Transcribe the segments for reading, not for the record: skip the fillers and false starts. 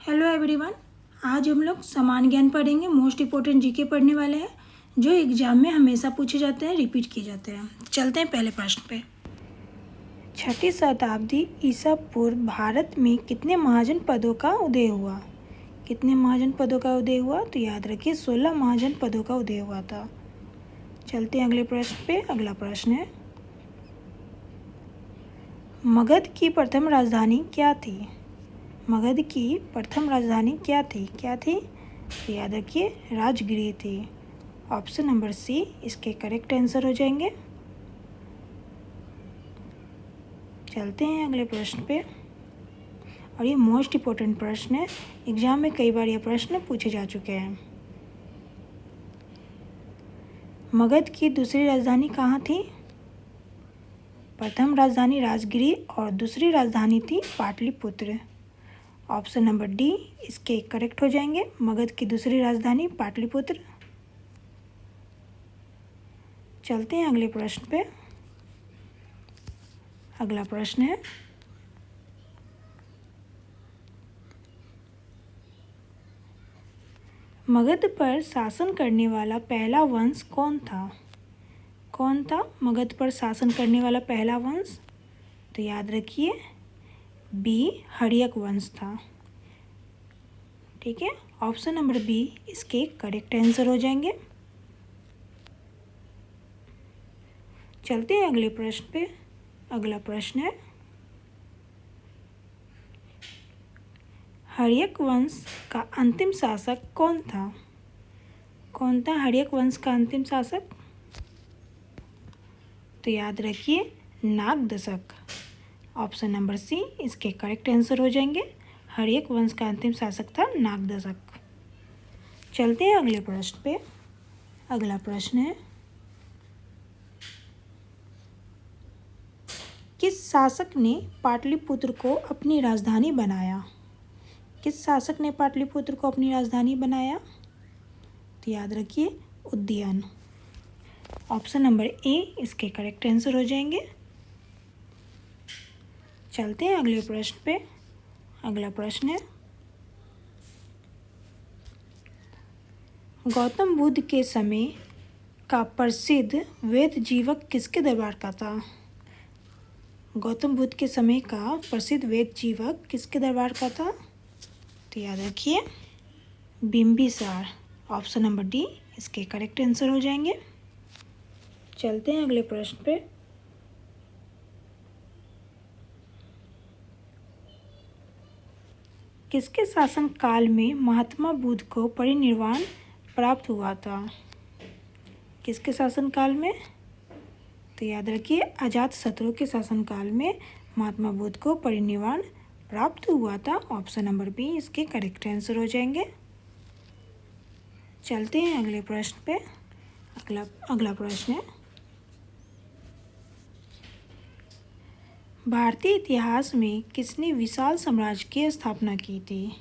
Hello everyone. आज हम लोग सामान्य ज्ञान पढ़ेंगे। मोस्ट इम्पोर्टेंट जीके पढ़ने वाले हैं जो एग्जाम में हमेशा पूछे जाते हैं, रिपीट किए जाते हैं। चलते हैं पहले प्रश्न पे। 6वीं शताब्दी ईसा पूर्व भारत में कितने महाजन पदों का उदय हुआ? कितने महाजन पदों का उदय हुआ? तो याद रखिए 16 महाजन पदों का उदय हुआ था। चलते हैं अगले प्रश्न पे। अगला प्रश्न है, मगध की प्रथम राजधानी क्या थी? मगध की प्रथम राजधानी क्या थी? तो याद रखिए राजगृह थी। ऑप्शन नंबर सी इसके करेक्ट आंसर हो जाएंगे। चलते हैं अगले प्रश्न पे, और ये मोस्ट इम्पोर्टेंट प्रश्न है। एग्जाम में कई बार ये प्रश्न पूछे जा चुके हैं। मगध की दूसरी राजधानी कहाँ थी? प्रथम राजधानी राजगृह और दूसरी राजधानी थी पाटलिपुत्र। ऑप्शन नंबर डी इसके करेक्ट हो जाएंगे। मगध की दूसरी राजधानी पाटलिपुत्र। चलते हैं अगले प्रश्न पे। अगला प्रश्न है, मगध पर शासन करने वाला पहला वंश कौन था? कौन था मगध पर शासन करने वाला पहला वंश? तो याद रखिए बी हर्यक वंश था। ठीक है, ऑप्शन नंबर बी इसके करेक्ट आंसर हो जाएंगे। चलते हैं अगले प्रश्न पे। अगला प्रश्न है, हर्यक वंश का अंतिम शासक कौन था? कौन था हर्यक वंश का अंतिम शासक? तो याद रखिए नागदशक। ऑप्शन नंबर सी इसके करेक्ट आंसर हो जाएंगे। हर्यक वंश का अंतिम शासक था नागदशक। चलते हैं अगले प्रश्न पे। अगला प्रश्न है, किस शासक ने पाटलिपुत्र को अपनी राजधानी बनाया? किस शासक ने पाटलिपुत्र को अपनी राजधानी बनाया? तो याद रखिए उदयन। ऑप्शन नंबर ए इसके करेक्ट आंसर हो जाएंगे। चलते हैं अगले प्रश्न पे। अगला प्रश्न है, गौतम बुद्ध के समय का प्रसिद्ध वेद जीवक किसके दरबार का था? गौतम बुद्ध के समय का प्रसिद्ध वेद जीवक किसके दरबार का था? तो याद रखिए बिंबिसार। ऑप्शन नंबर डी इसके करेक्ट आंसर हो जाएंगे। चलते हैं अगले प्रश्न पे। किसके शासन काल में महात्मा बुद्ध को परिनिर्वाण प्राप्त हुआ था? किसके शासन काल में? तो याद रखिए अजातशत्रु के शासन काल में महात्मा बुद्ध को परिनिर्वाण प्राप्त हुआ था। ऑप्शन नंबर बी इसके करेक्ट आंसर हो जाएंगे। चलते हैं अगले प्रश्न पे। अगला प्रश्न है, भारतीय इतिहास में किसने विशाल साम्राज्य की स्थापना की थी?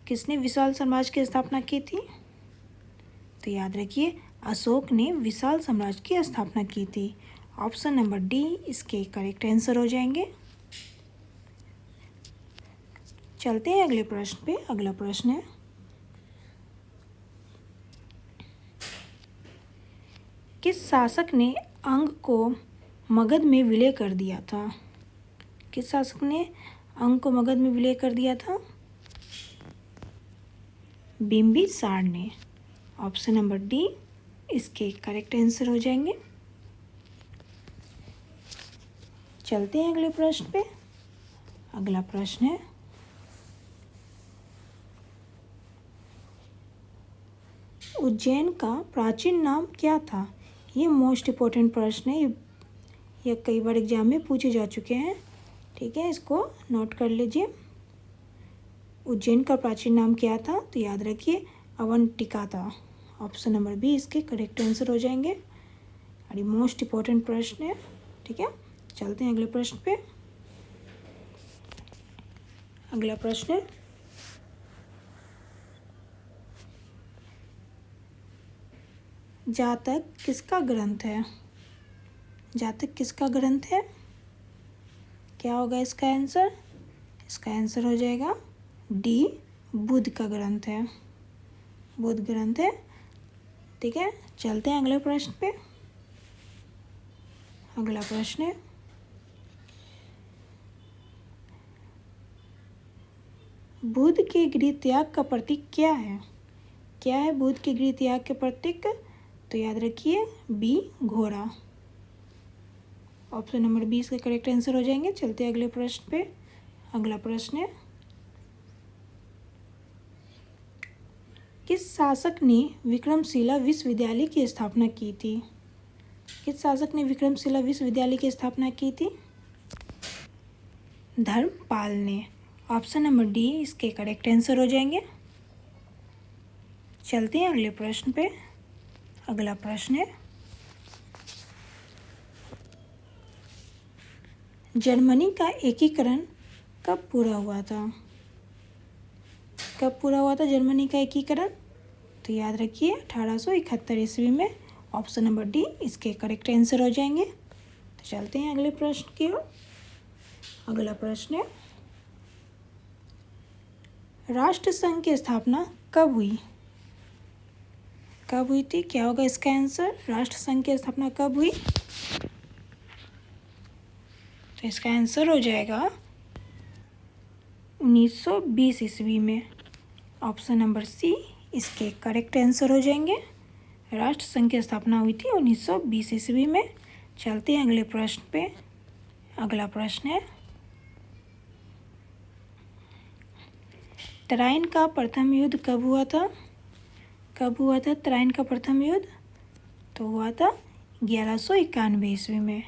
किसने विशाल साम्राज्य की स्थापना की थी? तो याद रखिए अशोक ने विशाल साम्राज्य की स्थापना की थी। ऑप्शन नंबर डी इसके करेक्ट आंसर हो जाएंगे। चलते हैं अगले प्रश्न पे। अगला प्रश्न है, किस शासक ने अंग को मगध में विलय कर दिया था? किस शासक ने अंग को मगध में विलय कर दिया था? बिंबिसार ने। ऑप्शन नंबर डी इसके करेक्ट आंसर हो जाएंगे। चलते हैं अगले प्रश्न पे। अगला प्रश्न है, उज्जैन का प्राचीन नाम क्या था? ये मोस्ट इम्पोर्टेंट प्रश्न है। ये कई बार एग्जाम में पूछे जा चुके हैं। ठीक है, इसको नोट कर लीजिए। उज्जैन का प्राचीन नाम क्या था? तो याद रखिए अवंतिका था। ऑप्शन नंबर बी इसके करेक्ट आंसर हो जाएंगे। और ये मोस्ट इम्पोर्टेंट प्रश्न है। ठीक है, चलते हैं अगले प्रश्न पे। अगला प्रश्न है, जातक किसका ग्रंथ है? जातक किसका ग्रंथ है? क्या होगा इसका आंसर? इसका आंसर हो जाएगा डी बुध का ग्रंथ है, बुध ग्रंथ है। ठीक है, चलते हैं अगले प्रश्न पे। अगला प्रश्न है, बुध के गृह त्याग का प्रतीक क्या है? क्या है बुध के गृह त्याग के प्रतीक? तो याद रखिए बी, घोड़ा। ऑप्शन नंबर 20 का करेक्ट आंसर हो जाएंगे। चलते हैं अगले प्रश्न पे। अगला प्रश्न है, किस शासक ने विक्रमशिला विश्वविद्यालय की स्थापना की थी? किस शासक ने विक्रमशिला विश्वविद्यालय की स्थापना की थी? धर्मपाल ने। ऑप्शन नंबर डी इसके करेक्ट आंसर हो जाएंगे। चलते हैं अगले प्रश्न पे। अगला प्रश्न है, जर्मनी का एकीकरण कब पूरा हुआ था? कब पूरा हुआ था जर्मनी का एकीकरण? तो याद रखिए 1871 ईस्वी में। ऑप्शन नंबर डी इसके करेक्ट आंसर हो जाएंगे। तो चलते हैं अगले प्रश्न की ओर। अगला प्रश्न है, राष्ट्रसंघ की स्थापना कब हुई? कब हुई थी? क्या होगा इसका आंसर? राष्ट्रसंघ की स्थापना कब हुई? तो इसका आंसर हो जाएगा 1920 ईस्वी में। ऑप्शन नंबर सी इसके करेक्ट आंसर हो जाएंगे। राष्ट्रसंघ की स्थापना हुई थी 1920 ईस्वी में। चलते हैं अगले प्रश्न पे। अगला प्रश्न है, तराइन का प्रथम युद्ध कब हुआ था? कब हुआ था तराइन का प्रथम युद्ध? तो हुआ था 1191 ईस्वी में।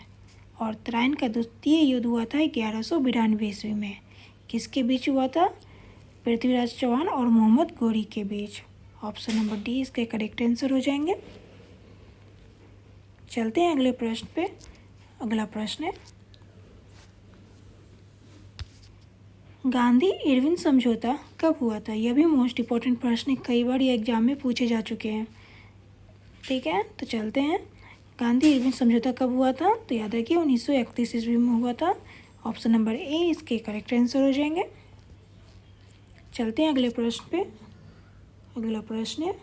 और तराइन का द्वितीय युद्ध हुआ था 1192 ईस्वी में। किसके बीच हुआ था? पृथ्वीराज चौहान और मोहम्मद गौरी के बीच। ऑप्शन नंबर डी इसके करेक्ट आंसर हो जाएंगे। चलते हैं अगले प्रश्न पे। अगला प्रश्न है, गांधी इरविन समझौता कब हुआ था? यह भी मोस्ट इंपॉर्टेंट प्रश्न है, कई बार ये एग्जाम में पूछे जा चुके हैं। ठीक है, तो चलते हैं। गांधी इरविन समझौता कब हुआ था? तो याद रखिए 1931 ईस्वी में हुआ था। ऑप्शन नंबर ए इसके करेक्ट आंसर हो जाएंगे। चलते हैं अगले प्रश्न पे। अगला प्रश्न है,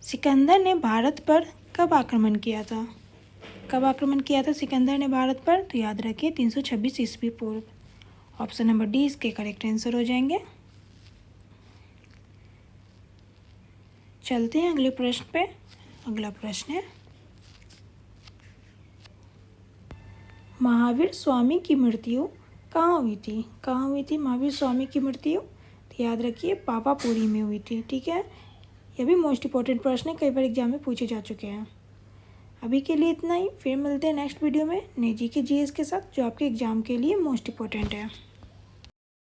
सिकंदर ने भारत पर कब आक्रमण किया था? कब आक्रमण किया था सिकंदर ने भारत पर? तो याद रखिए 326 ईस्वी पूर्व। ऑप्शन नंबर डी इसके करेक्ट आंसर हो जाएंगे। चलते हैं अगले प्रश्न पे। अगला प्रश्न है, महावीर स्वामी की मृत्यु कहाँ हुई थी? कहाँ हुई थी महावीर स्वामी की मृत्यु? तो याद रखिए पावापुरी में हुई थी। ठीक है, यह भी मोस्ट इंपॉर्टेंट प्रश्न है, कई बार एग्जाम में पूछे जा चुके हैं। अभी के लिए इतना ही, फिर मिलते हैं नेक्स्ट वीडियो में नई जीके जीएस के साथ, जो आपके एग्जाम के लिए मोस्ट इंपॉर्टेंट है।